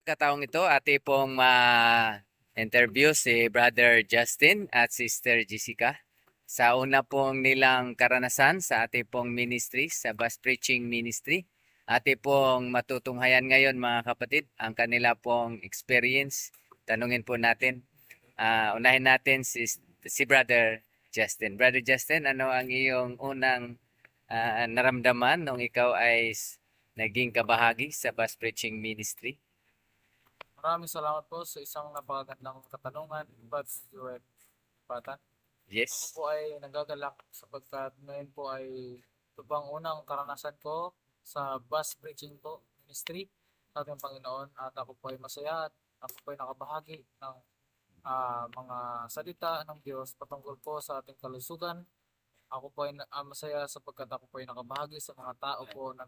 pagkataong ito, ate pong ma-interview si Brother Justin at Sister Jessica sa una pong nilang karanasan sa ate pong ministry, sa bus preaching ministry. Ate pong matutunghayan ngayon mga kapatid ang kanila pong experience. Tanungin po natin. Unahin natin si Brother Justin. Brother Justin, ano ang iyong unang naramdaman nung ikaw ay naging kabahagi sa bus preaching ministry? Maraming salamat po sa isang napakagandang katanungan, Brad Joel Patan. Ako Yes. po ay nagagalak sapagkat ngayon po ay ito pang unang karanasan ko sa bus preaching po ministry sa ating Panginoon at ako po ay masaya at ako po ay nakabahagi ng mga salita ng Diyos patungkol po sa ating kalusugan. Ako po ay masaya sapagkat ako po ay nakabahagi sa mga tao po na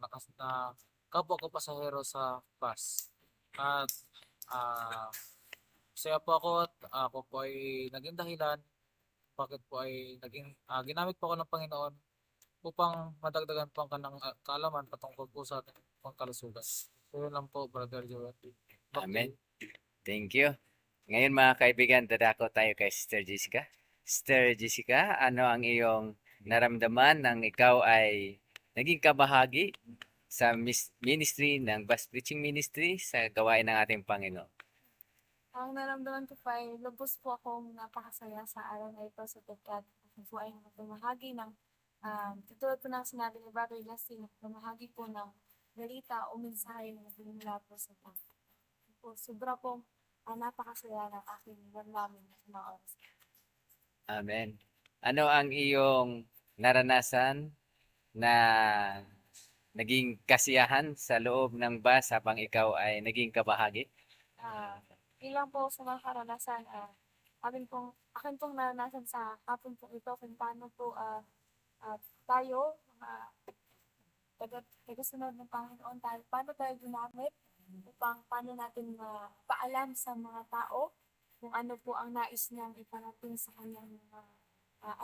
kapwa ko pasahero sa bus. At ah masaya po ako at ako po ay naging dahilan bakit po ay ginamit po ako ng Panginoon upang madagdagan po ang kanang kaalaman patungkol po sa ating pangkalusugan. So yun lang po, Brother Joel. Back to Amen. you. Thank you. Ngayon mga kaibigan, dadako tayo kay Sister Jessica. Sister Jessica, ano ang iyong naramdaman nang ikaw ay naging kabahagi sa ministry ng bus preaching ministry sa gawain ng ating Panginoon? Ang naramdaman ko po ay lubos po akong napakasaya sa araw na ito sapagkat ako po ay bumahagi ng katulad po ng sinabi ni Brother Justin, bumahagi po ng balita o mensahe na nagmumula po sa tao. Po, sobra pong napakasaya ng aking damdamin ng oras. Amen. Ano ang iyong naranasan na naging kasiyahan sa loob ng bus habang ikaw ay naging kabahagi? Ah, Ilang po sa mga karanasan, akin pong naranasan sa hapon po ito kung paano po tayo, mga tagasunod ng Panginoon, paano tayo ginamit upang paano natin mapaalam sa mga tao kung ano po ang nais niyang iparating sa kanyang mga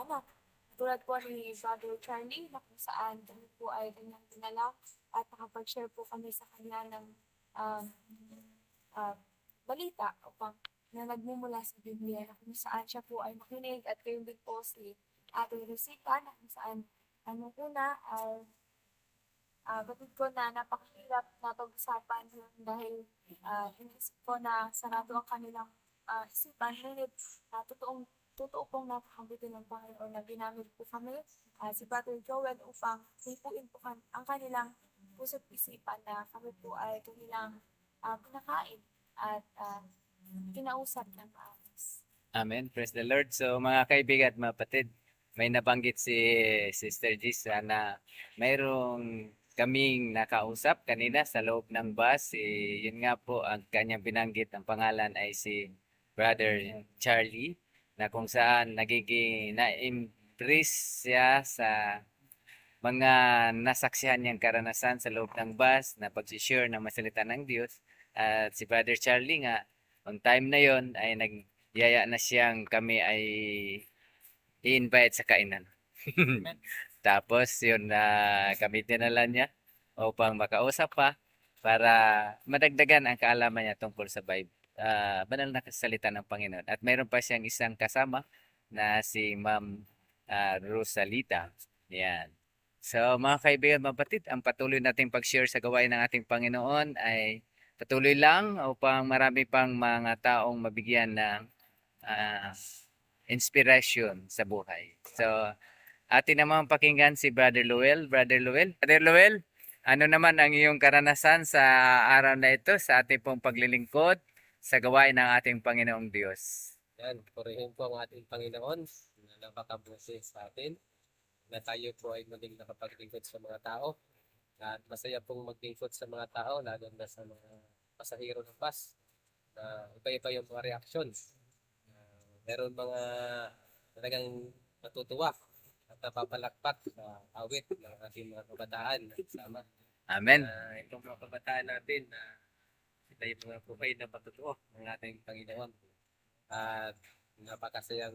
anak. Tulad po ni Brother Charlie na kung saan kami po ay kanyang dinala at nakapag-share po kami sa kanya ng um, uh, balita upang na nagmumula sa Biblia na kung saan siya po ay makinig at kayo din po si Ate Rosita na kung saan una ay batid ko na napakahirap na pag-usapan dahil inisip ko na sarado ang kanilang isipan. Ngunit totoo pong napakabuti ng Panginoon na ginamit po kami, si Brother Joel, upang hipuin po ang kanilang puso't isipan na kami po ay kanilang pinakain at kinausap ng maayos. Amen. Praise the Lord. So mga kaibigan at mga kapatid, may nabanggit si Sister Jessica na mayroong kaming nakausap kanina sa loob ng bus. Yun nga po ang kanyang binanggit. Ang pangalan ay si Brother Charlie na kung saan nagiging na-impress siya sa mga nasaksihan niyang karanasan sa loob ng bus na pag-share ng masalita ng Diyos. At si Brother Charlie nga, on time na yon ay nagyaya na siyang kami ay i-invite sa kainan. Amen. Tapos yun na kami dinala niya upang makausap pa para madagdagan ang kaalaman niya tungkol sa Bible. Banal na salita ng Panginoon. At mayroon pa siyang isang kasama na si Ma'am Rosalita. Yan. So mga kaibigan, mga batid, ang patuloy nating pag-share sa gawain ng ating Panginoon ay patuloy lang upang marami pang mga taong mabigyan ng ah, inspiration sa buhay. So, atin naman pakinggan si Brother Luel. Brother Luel. Brother Luel, ano naman ang iyong karanasan sa araw na ito sa ating pong paglilingkod sa gawain ng ating Panginoong Diyos? Yan, purihin po ang ating Panginoon na napakabuti sa atin na tayo po ay maging nakapaglingkod sa mga tao at masaya pong maglingkod sa mga tao lalo na sa mga pasahero ng bus na iba-iba yung mga reactions. Meron mga talagang natutuwa at napapalakpak sa awit ng ating mga kabataan na kasama. Amen. Itong mga kabataan natin na sila yung mga buhay na patutuo ng ating Panginoon. At napakasayang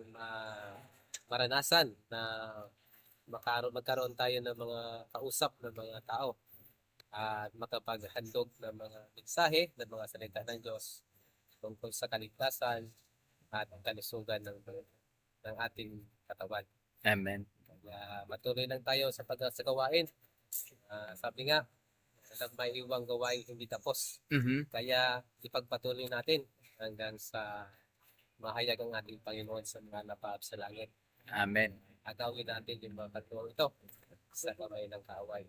maranasan na magkaroon tayo ng mga kausap ng mga tao at makapaghandog ng mga mensahe ng mga salita ng Diyos tungkol sa kaligtasan at kalusugan ng ating katawan. Amen. Kaya matuloy lang tayo sa gawain. Sabi nga, walang may iwang gawain hindi tapos. Mhm. Kaya ipagpatuloy natin hanggang sa mahayag ang ating Panginoon sa mga napaap sa langit. Amen. Agawin natin yung mga katuwang ito sa kamay ng kaaway.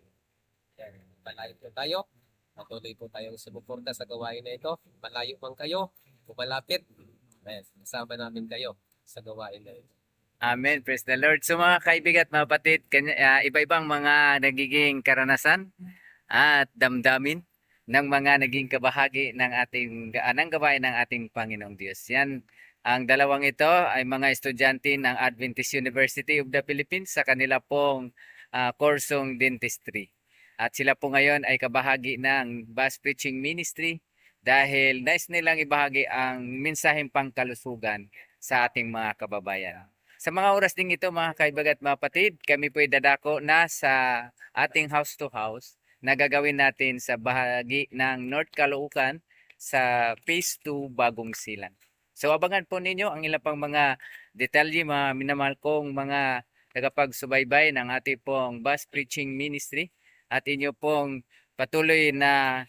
Yan. Malayo po tayo. Patuloy po tayong sumuporta sa gawain na ito. Malayo man kayo o malapit. Ayan, kasama namin kayo sa gawain na ito. Amen. Praise the Lord. So mga kaibigan at mga kapatid, iba-ibang mga nagiging karanasan at damdamin ng mga naging kabahagi ng ng gawain ng ating Panginoong Diyos. Yan, ang dalawang ito ay mga estudyante ng Adventist University of the Philippines sa kanila pong kursong dentistry. At sila po ngayon ay kabahagi ng Bus Preaching Ministry dahil nais nilang ibahagi ang mensaheng pangkalusugan sa ating mga kababayan. Sa mga oras ding ito mga kaibigan at mga kapatid, kami po dadako na sa ating house to house na gagawin natin sa bahagi ng North Caloocan sa Phase 2 Bagong Silang. So abangan po ninyo ang ilang pang mga detalye, mga minamahal kong mga tagapagsubaybay ng ating pong Bus Preaching Ministry at inyo pong patuloy na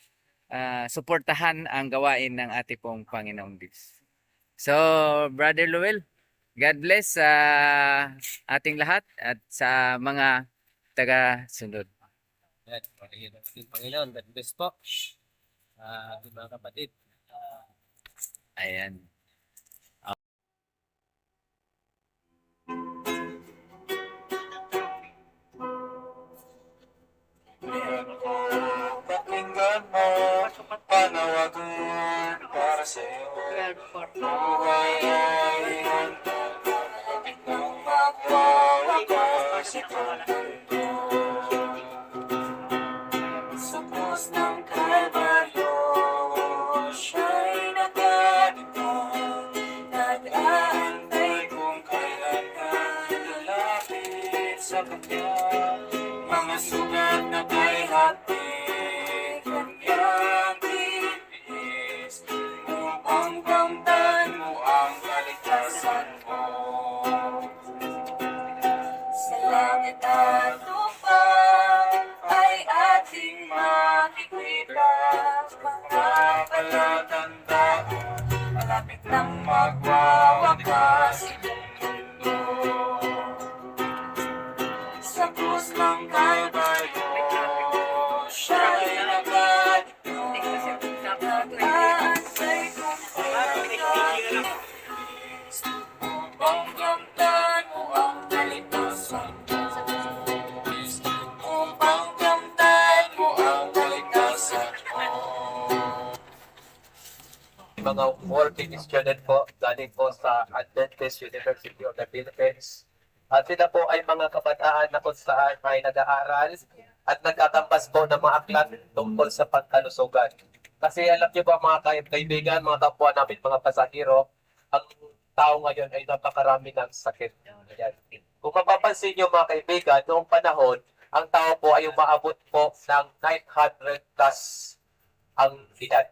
suportahan ang gawain ng ating pong Panginoong Diyos. So Brother Luel, God bless sa ating lahat at sa mga taga-sunod. Yan. Panginoon, God bless po. Mga kapatid. Ayan. Pakinggan mo, panawagan para sa iyo. Buhay ay hantong malapit ng magwawakas itong mundo. Sa krus ng Kalbaryo, siya'y nakadito. Nag-aantay kung kailan ka lalapit sa kanya. Mga sugat na kay hapit, kanyang titiis, upang kamtan mo ang kaligtasan mo. Sa langit at lupa ay ating makikita, mga palatandaan, malapit nang magwawakas itong mundo. Sa krus ng Kalbaryo, siya'y nagadito. Nag-aantay kung kailan ka lalapit, upang kamtan mo ang kaligtasan mo. Upang kamtan mo ang kaligtasan mo. Mga working student po, galing po sa Adventist University of the Philippines. At sila po ay mga kabataan na kung saan ay nag-aaral at nagkakambas po ng mga aklat tungkol sa pagkalusugan. Kasi alam niyo ba mga kaibigan, mga kapwa namin, mga pasahero, ang tao ngayon ay napakarami ng sakit. Ayan. Kung mapapansin niyo mga kaibigan, noong panahon, ang tao po ay umaabot po ng 900 plus ang edad.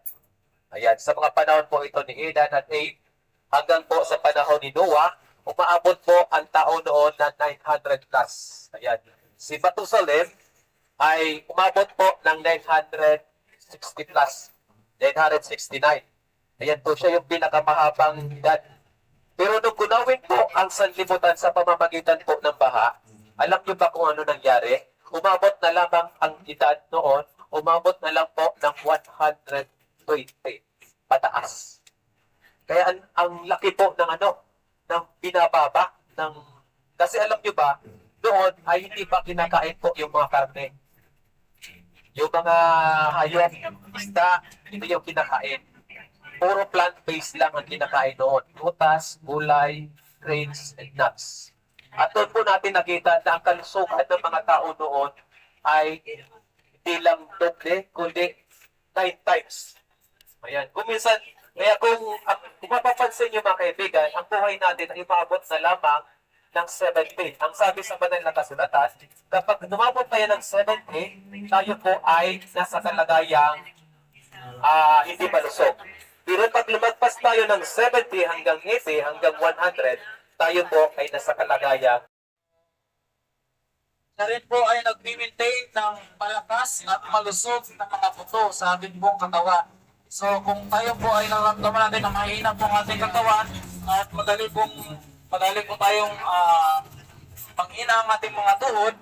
Ayan. Sa mga panahon po ito ni Edan at Abe, hanggang po sa panahon ni Noah, umaabot po ang tao noon na 900 plus. Ayan. Si Matusalem ay umabot po ng 960 plus. 969. Ayan po siya yung pinakamahabang edad. Pero nung gunawin po ang sanlibutan sa pamamagitan po ng baha, alam niyo ba kung ano nangyari? Umabot na lamang ang edad noon, umabot na lang po ng 120 pataas. Kaya ang laki po ng ng binababa ng kasi alam nyo ba doon ay hindi pa kinakain po yung mga karne, yung mga hayop, isda, hindi yung kinakain, puro plant-based lang ang kinakain noon, butas, gulay, grains, and nuts. At doon po natin nakita na ang kalusugan ng mga tao noon ay hindi lang doble, kundi 9 times. Ayan, kuminsan. Kaya kung mapapansin nyo mga kaibigan, ang buhay natin ay umaabot na lamang ng 70. Ang sabi sa banal na kasulatan, kapag lumabot tayo ng 70, tayo po ay nasa kalagayang hindi malusog. Pero pag lumagpas tayo ng 70 hanggang 80 hanggang 100, tayo po ay nasa kalagayang Siya rin po ay nag-maintain ng malakas at malusog na mga buto sa ating buong katawan. So kung tayo po ay nararamdaman natin na mahina po ang ating katawan at madali po tayong panghina ang ating mga tuhod,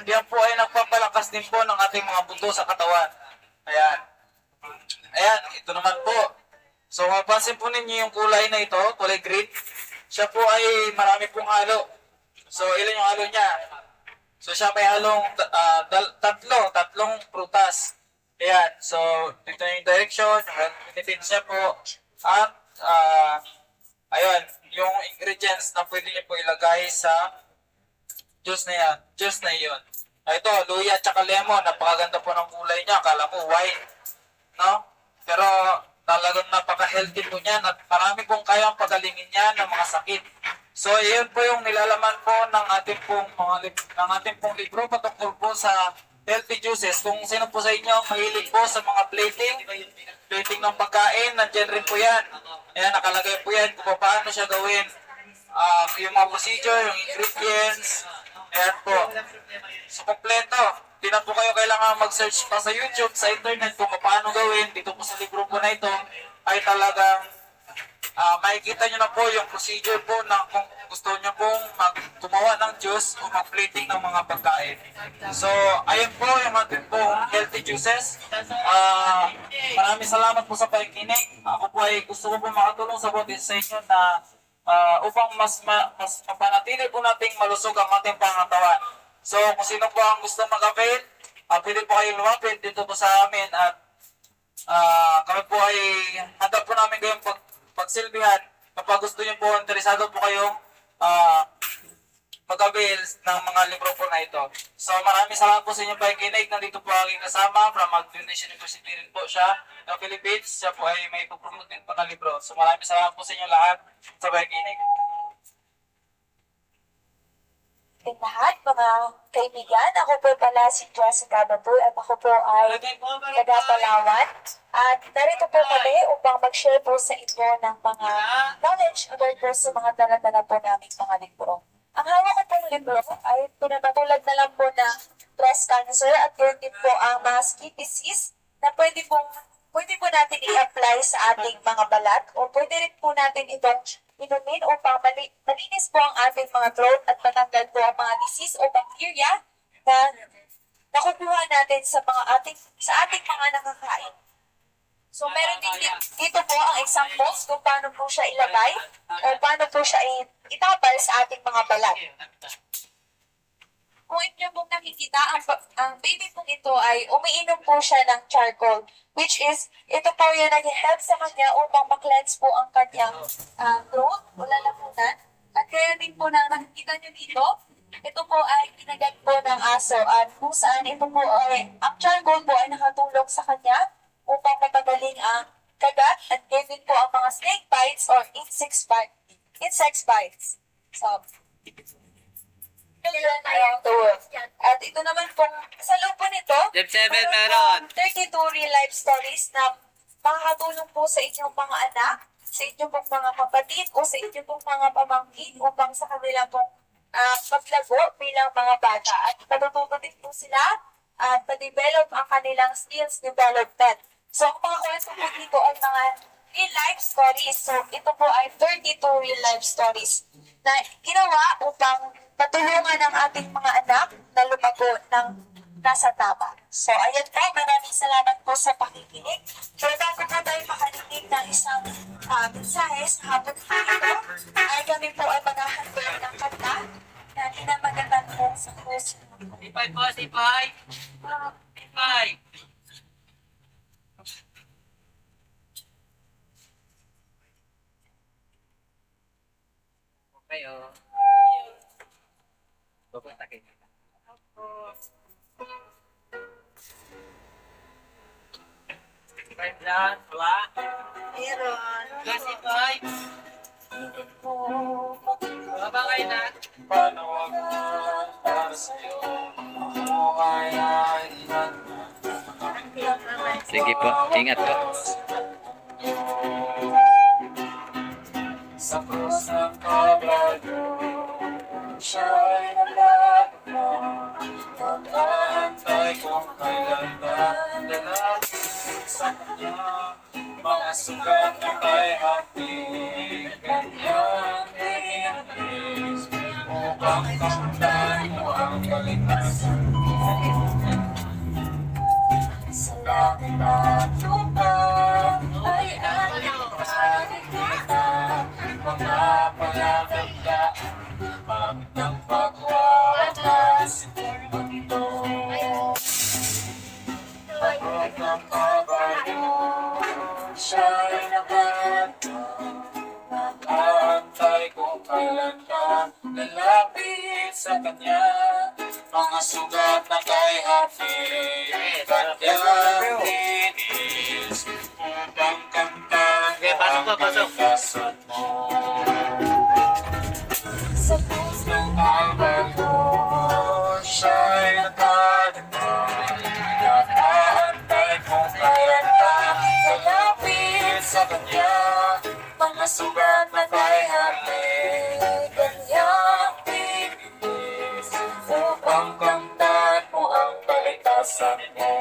yan po ay nagpapalakas din po ng ating mga buto sa katawan. Ayan. Ayan, ito naman po. So mapansin po ninyo yung kulay na ito, kulay green. Siya po ay marami pong halo. So ilan yung halo niya? So siya may halong tatlong prutas. Ayan, so ito yung direction, benefits niya po. At ayun, yung ingredients na pwede niyo po ilagay sa juice na yan. Juice na yun. Ito, luya at saka lemon. Napakaganda po ng kulay niya. Akala mo wine. No? Pero talagang napaka-healthy po niyan at marami pong kayang pagalingin niyan ng mga sakit. So, yun po yung nilalaman po ng ating pong libro patungkol po sa healthy juices. Kung sino po sa inyo mahilig po sa mga plating ng pagkain, nandiyan rin po yan. Ayan, nakalagay po yan kung paano siya gawin. Yung mga procedure, yung ingredients, ayan po. So, kompleto. Di na po kayo kailangan mag-search pa sa YouTube, sa internet kung paano gawin. Dito po sa libro po na ito ay talagang makikita nyo na po yung procedure po na kung gusto nyo pong gumawa ng juice o mag-plating ng mga pagkain. So, ayun po yung ating pong healthy juices. Maraming salamat po sa pakikinig. Ako po ay gusto ko po makatulong sa bawat isa sa inyo na upang mas mapanatili po nating malusog ang ating pangatawan. So, kung sino po ang gusto mag-avail, pwede po kayo lumapit dito po sa amin at kami po ay handa po namin kayong pagsilbihan kapag gusto niyo po, interesado po kayong mag-avail ng mga libro po na ito. So maraming salamat po sa inyong pakikinig. Nandito po aking kasama from Mag-Donation University rin po siya ng Philippines. Siya po ay may ipopromote din po na libro. So maraming salamat po sa inyo lahat sa pakikinig. Ating lahat, mga kaibigan, ako po pala si Jessica Batul at ako po ay taga Palawan. At narito po kami upang mag-share po sa inyo ng mga knowledge about po sa mga dala-dala po naming mga libro. Ang hawak ko pong libro ay pinapatulad na lang po na breast cancer at yun din po ang mga skin disease na pwede po natin i-apply sa ating mga balat o pwede rin po natin itong inumin upang malinis po ang ating mga throat at matanggal po ang mga disease o bacteria na nakukuha natin sa ating mga nakakain. So meron din dito po ang examples kung paano po siya ilagay o paano po siya itapal sa ating mga balat. Kung inyo pong nakikita, ang baby po ito ay umiinom po siya ng charcoal, which is, ito po yung nag-help sa kanya upang mag-cleanse po ang kanyang throat o lalamunan. At kaya din po na nakikita nyo dito, ito po ay ginagat po ng aso at kung saan ito po ay, ang charcoal po ay nakatulong sa kanya upang mapagaling ang kagat at din po ang mga snake bites or insect bites. So, at ito naman pong sa loob po nito, meron 32 real life stories na makakatulong po sa inyong mga anak, sa inyong pong mga kapatid o sa inyong pong mga pamangkin upang sa kanila pong paglago bilang mga bata. At matututo din po sila at ma-develop ang kanilang skills development. So, ang mga kwento po dito ay mga real life stories. So, ito po ay 32 real life stories na ginawa upang patulungan ang ating mga anak na lumago ng nasa tama. So, ayan po, maraming salamat po sa pakikinig. So, bago po tayo makarinig ng isang mensahe sa hapon po ito, ay kami po ay maghahandog ng kanta na pinamagatan po sa puso. Sipay po, sipay! Sipay! Okay, oh. Pupunta kayo. Sipay dyan, wala? Meron. Sipay! Pilit ko Panawagan para sa'yo. Buhay ay Sige po, ingat po. sa krus ng Kalbaryo. Siya'y nalapit mo. Pag-aantay kung kailan ba lalapit sa kanya. Mga sugat na kay hapig, kanyang inis. Upang kamtan mo ang kaligtasan mo. sa langit at lupa ay ating nakikita. Mga palakanda, pagod ng pagwawakas, ito. Pagod ng kabayo, siya'y naganto. Nag-aantay kung kailan ka lalapit sa kanya. Mga sugat na kay hapit, kanyang tinis. Upang kamtan mo ang kaligtasan mo. Sa puso ng Kalbaryo, siya'y nakadanda. Nag-aantay kung kailan ka lalapit sa kanya. Mga sugat na kay hapit, kanyang tinis. Upang kamtan mo ang kaligtasan mo.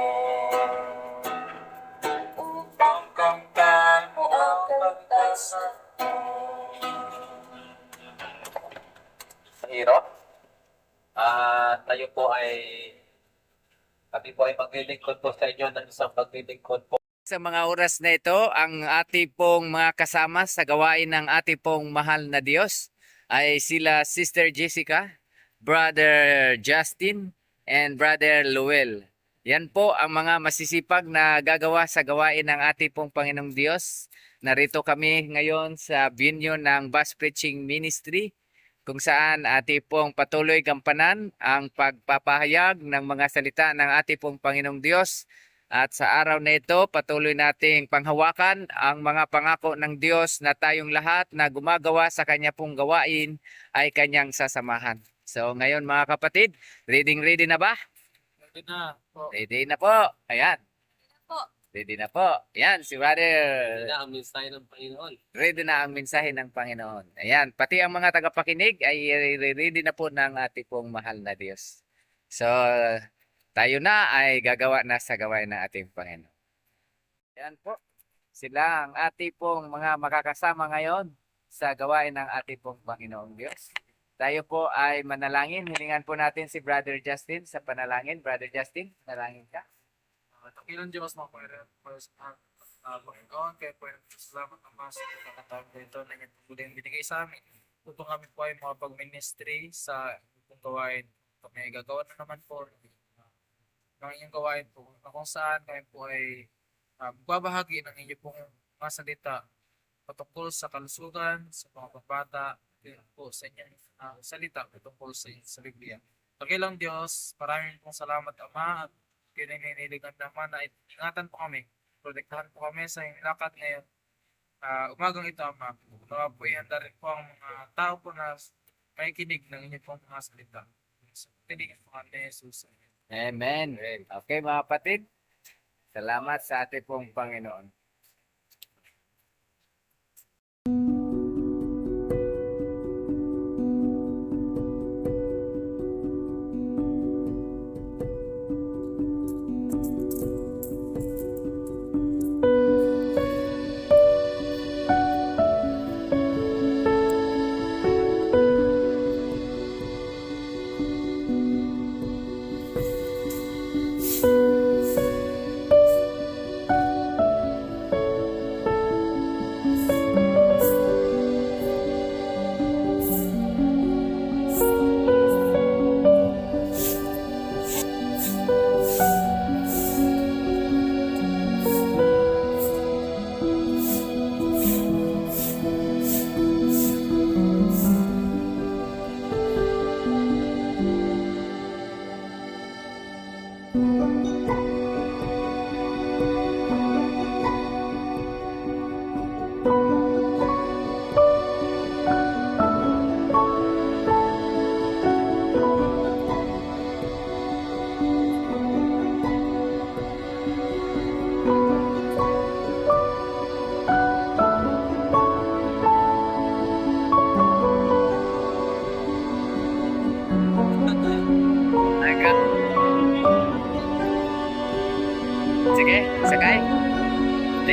Upang kamtan mo ang kaligtasan mo. Hero. Tayo po ay kami po ay maglilingkod po sa inyo ng isang maglilingkod po. Sa mga oras na ito, ang ating pong mga kasama sa gawain ng ating pong mahal na Diyos ay sila Sister Jessica, Brother Justin, and Brother Luel. Yan po ang mga masisipag na gagawa sa gawain ng ating pong Panginoong Diyos. Narito kami ngayon sa venue ng Bus Preaching Ministry, kung saan ating pong patuloy gampanan ang pagpapahayag ng mga salita ng ating pong Panginoong Diyos. At sa araw na ito, patuloy nating panghawakan ang mga pangako ng Diyos na tayong lahat na gumagawa sa Kanya pong gawain ay Kanyang sasamahan. So ngayon mga kapatid, ready na ba? Hindi na po. Ready na po. Ayan. Ready na po. Ayan, si Brother. Hindi na ang mensahe ng Panginoon. Ready na ang mensahe ng Panginoon. Ayan, pati ang mga tagapakinig ay ready na po ng ating pong mahal na Diyos. So, tayo na ay gagawa na sa gawain ng ating Panginoon. Ayan po. Sila ang ating pong mga makakasama ngayon sa gawain ng ating pong Panginoong Diyos. Tayo po ay manalangin. Hilingan po natin si Brother Justin sa panalangin. Brother Justin, manalangin ka. Takilan Diyos mga Panginoon, kaya po salamat naman sa pagkakataon dito na inyong pagbuling binigay sa amin. Upang kami po ay mga pag-ministry sa itong gawain. Kami gagawa na naman po ng inyong gawain po na kung saan kami po ay magbabahagi ng inyong pong mga salita patungkol sa kalusugan, sa mga pagbata, po sa inyong salita patungkol sa Biblia. Takilang Diyos, maraming pong salamat Ama at kinaniligan naman na ingatan po kami, protektahan po kami sa lakad ngayon. Umagang ito, Ama, nawa po ihanda rin po ang mga tao po na may kinig ng inyong pong mga salita. Sa tinig po ni Jesus. Amen. Okay mga kapatid, salamat sa ating pong Panginoon.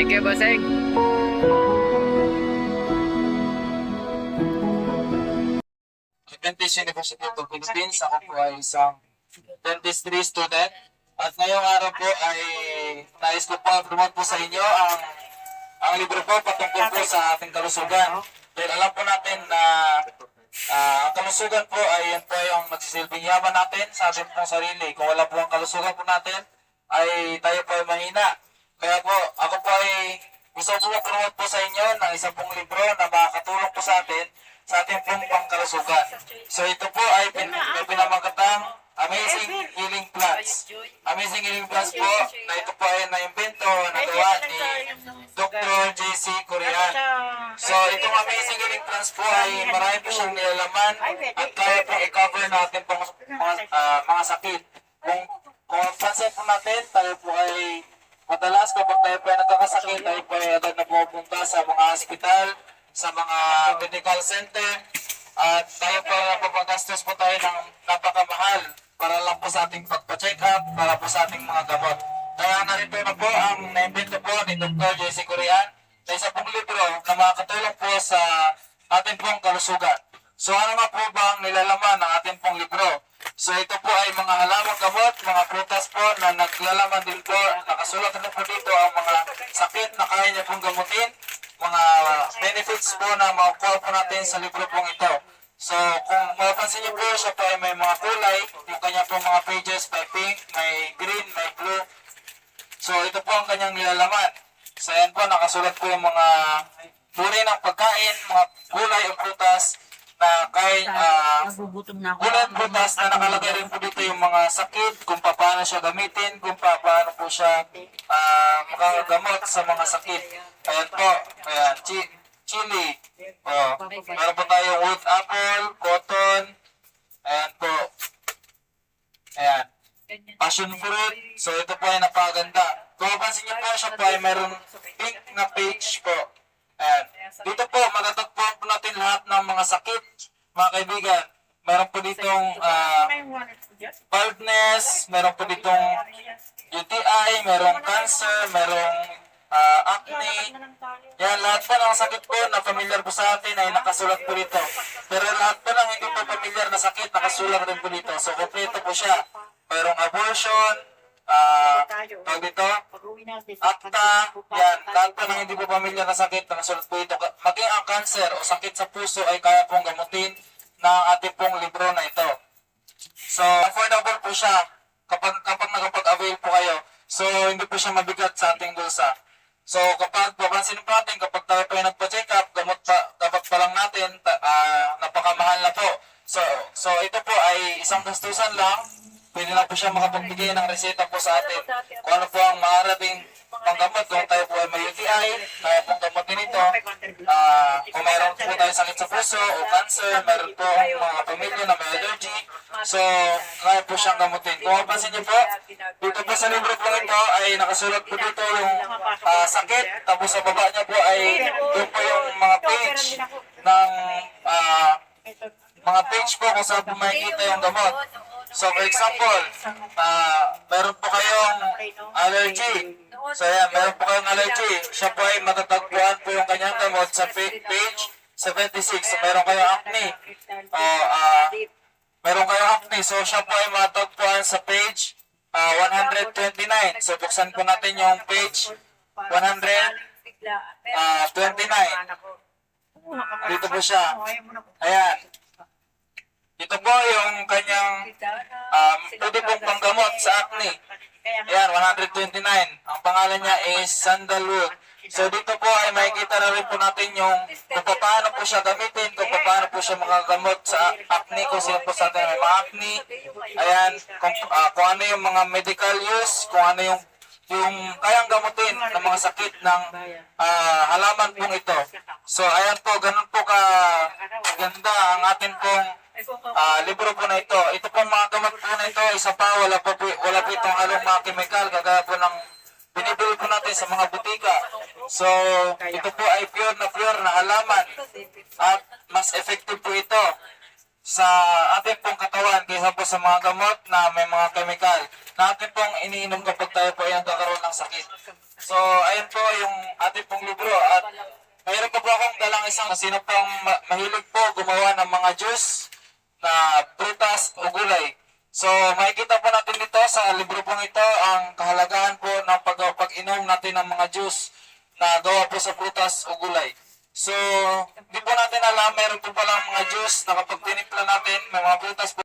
Thank you, Bossing. Adventist University of the Philippines. Ako po ay isang dentistry student. At ngayong araw po ay nais ko po promote po sa inyo ang libro po patungkol po sa ating kalusugan. Dahil alam po natin na ang kalusugan po ay yan po yung magsisilbing yaman natin sa ating pong sarili. Kung wala po ang kalusugan po natin, ay tayo po ay mahina. Kaya po, ako po ay gusto po promote po sa inyo ng isang pong libro na makakatulong po sa atin sa ating pong pangkalusugan. So ito po ay may pinamagatang Amazing Healing Plants. Amazing Healing Plants po na ito po ay na-invento, nagawa ni Dr. J.C. Corian. So itong Amazing Healing Plants po ay marami po siyang nilalaman at kaya po i-cover natin po mga sakit. Kung pansin po natin, tayo po ay madalas kapag tayo po ay nagkakasakit, tayo po ay agad na pupunta sa mga hospital, sa mga medical center, at tayo po napapagastos po tayo ng napakamahal para lang po sa ating pagpa-check up, para po sa ating mga gamot. Kaya narito na po ang na-invento po ni Dr. J.C. Corian na isa pong libro na makakatulong po sa ating pong kalusugan. So ano nga po ba ang nilalaman ng ating pong libro? So ito po ay mga halamang gamot, mga prutas po na naglalaman din po, nakasulat na po dito ang mga sakit na kaya niya pong gamutin, mga benefits po na makukuha po natin sa libro pong ito. So kung mapapansin niyo po, siya po ay may mga kulay, yung kanya po mga pages, may pink, may green, may blue. So ito po ang kanyang nilalaman. So yan po, nakasulat po yung mga uri ng pagkain, mga gulay o prutas na kay gulay at prutas na nakalagay rin po dito yung mga sakit, kung paano siya gamitin, kung paano po siya makagamot sa mga sakit. Ayan po, ayan, chili, meron po tayong wood apple, cotton, ayan po, ayan, passion fruit. So ito po ay napaganda. Kung mapansin niyo po, siya po ay meron pink na page po. Ayan. Dito po, matatagpuan po natin lahat ng mga sakit, mga kaibigan. Meron po ditong baldness, meron po ditong UTI, merong cancer, merong acne. Yan, lahat po ng sakit po na familiar po sa atin ay nakasulat po dito. Pero lahat po ng hindi po familiar na sakit, nakasulat rin po dito. So, kompleto po siya. Merong abortion, tawag dito, akta, yan, lahat po ng hindi po familiar na sakit, nakasulat po dito. Maging ang cancer o sakit sa puso ay kaya pong gamutin ng ating pong libro na ito. So, affordable po siya kapag nakapag-avail po kayo. So, hindi po siya mabigat sa ating bulsa. So, kapag papansin po natin, kapag tayo po ay nagpa-check up, gamot pa lang natin, napakamahal na po. So, ito po ay isang gastusan lang. Pwede na po siya makapagbigay ng reseta po sa atin. Kung ano po ang maaaring panggamot, kung tayo po ay may UTI, kaya pong gamutin ito. Kung mayroon po tayo sakit sa puso o cancer, mayroon po mga pamilya na may allergy. So, kaya po siyang gamutin. Kung mapansin niyo po, dito po sa libro po ito ay nakasulat po dito yung sakit. Tapos sa baba niya po ay doon po yung mga page ng mga page po kung saan po makikita yung gamot. So, for example, meron po kayong allergy. So, yan, meron po kayong allergy. Siya po ay matatagpuan po yung kanyang gamot sa page 76. So, meron kayong acne. Meron kayong acne. So, siya po ay matatagpuan sa page 129. So, buksan po natin yung page 129. Dito po siya. Ayan. Ito po yung kanyang pwede pong panggamot sa acne. Ayan, 129. Ang pangalan niya is sandalwood. So dito po ay makikita na rin po natin yung kung paano po siya gamitin, kung paano po siya makagamot sa acne, kung sino po sa atin may mga acne. Ayan, kung ano yung mga medical use, kung ano yung kayang gamutin ng mga sakit ng halaman pong ito. So ayan po, ganun po ganda ang atin pong libro po na ito. Ito pong mga gamot po na ito, isa pa, wala po itong halong mga chemical, kagaya po ng binibili po natin sa mga butika. So, ito po ay pure na halaman at mas effective po ito sa ating pong katawan kaysa po sa mga gamot na may mga chemical na ating pong iniinom kapag tayo po ay nagkakaroon ng sakit. So, So, ayun po yung ating pong libro. At mayroon pa po akong dalang isang sino pong mahilig po gumawa ng mga juice na prutas o gulay. So, makikita po natin dito sa libro pong ito ang kahalagahan po ng pag-inom natin ng mga juice na gawa po sa prutas o gulay. So, di po natin alam, meron po palang mga juice na kapag tinimpla natin, may mga prutas po